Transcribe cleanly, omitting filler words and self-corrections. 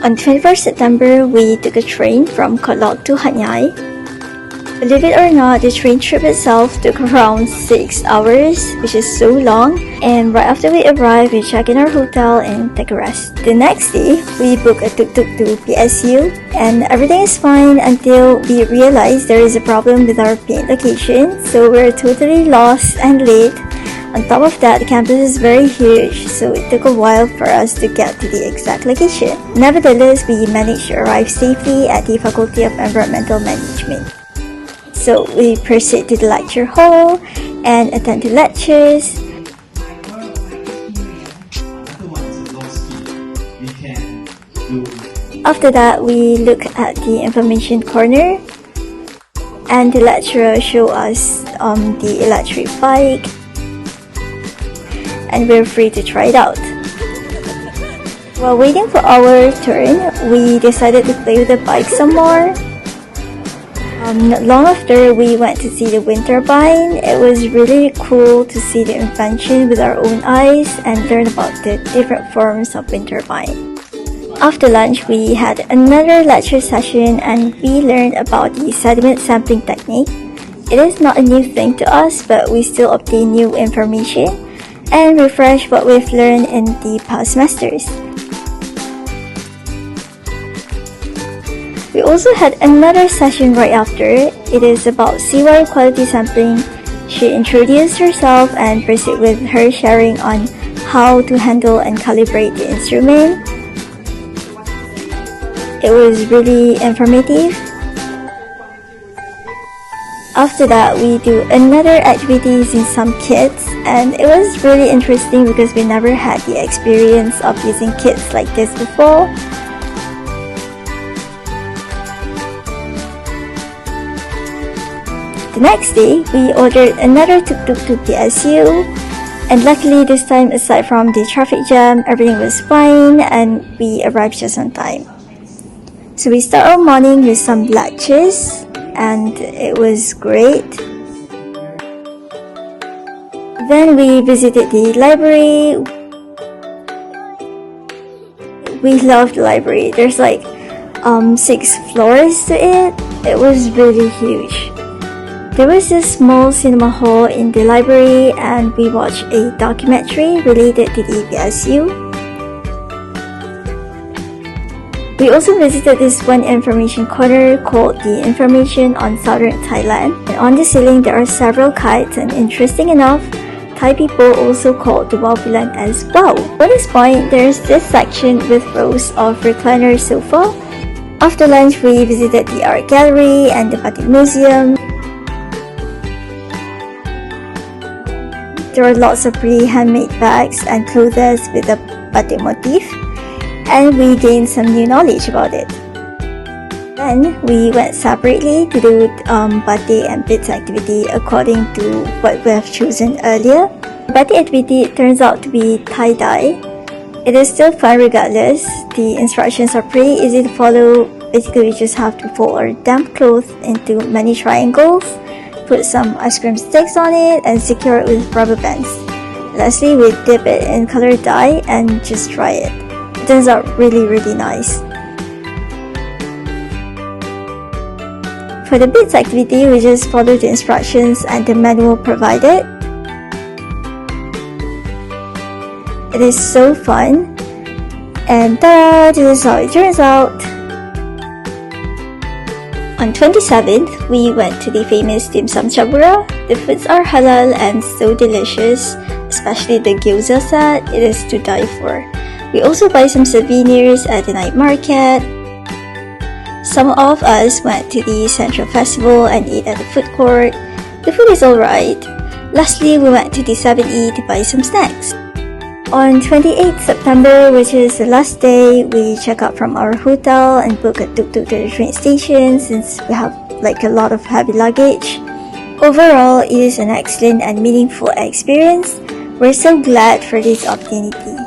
On 21st September, we took a train from Kholok to Hat Yai. Believe it or not, the train trip itself took around 6 hours, which is so long. And right after we arrived, we checked in our hotel and take a rest. The next day, we booked a tuk-tuk to PSU, and everything is fine until we realized there is a problem with our pin location, so we're totally lost and late. On top of that, the campus is very huge, so it took a while for us to get to the exact location. Nevertheless, we managed to arrive safely at the Faculty of Environmental Management. So we proceed to the lecture hall and attend to lectures. After that, we look at the information corner, and the lecturer showed us the electric bike, and we're free to try it out. While waiting for our turn, we decided to play with the bike some more. Not long after, we went to see the wind turbine. It was really cool to see the invention with our own eyes and learn about the different forms of wind turbine. After lunch, we had another lecture session and we learned about the sediment sampling technique. It is not a new thing to us, but we still obtain new information and refresh what we've learned in the past semesters. We also had another session right after. It is about seawater quality sampling. She introduced herself and proceeded with her sharing on how to handle and calibrate the instrument. It was really informative. After that, we do another activity using some kits, and it was really interesting because we never had the experience of using kits like this before. The next day, we ordered another tuk-tuk to PSU, and luckily this time, aside from the traffic jam, everything was fine and we arrived just on time. So we start our morning with some lectures, and it was great. Then we visited the library. We loved the library. There's like 6 floors to it. It was really huge. There was a small cinema hall in the library, and we watched a documentary related to the PSU. We also visited this one information corner called the Information on Southern Thailand. And on the ceiling there are several kites, and interesting enough, Thai people also called the Waupilan as Wow. At this point, there's this section with rows of recliner sofa. After lunch, we visited the art gallery and the Batik Museum. There are lots of pretty handmade bags and clothes with a batik motif, and we gained some new knowledge about it. Then we went separately to do batik and beads activity according to what we have chosen earlier. Batik activity turns out to be tie-dye. It is still fun regardless. The instructions are pretty easy to follow. Basically, we just have to fold our damp cloth into many triangles, put some ice cream sticks on it, and secure it with rubber bands. Lastly, we dip it in colored dye and just try it. It turns out really nice. For the beads activity, we just follow the instructions and the manual provided. It is so fun, and ta-da! This is how it turns out. On 27th, we went to the famous Dim Sum Chabura. The foods are halal and so delicious, especially the gyoza set. It is to die for. We also buy some souvenirs at the night market. Some of us went to the Central Festival and ate at the food court. The food is alright. Lastly, we went to the 7E to buy some snacks. On 28th September, which is the last day, we check out from our hotel and book a tuk-tuk to the train station since we have like a lot of heavy luggage. Overall, it is an excellent and meaningful experience. We're so glad for this opportunity.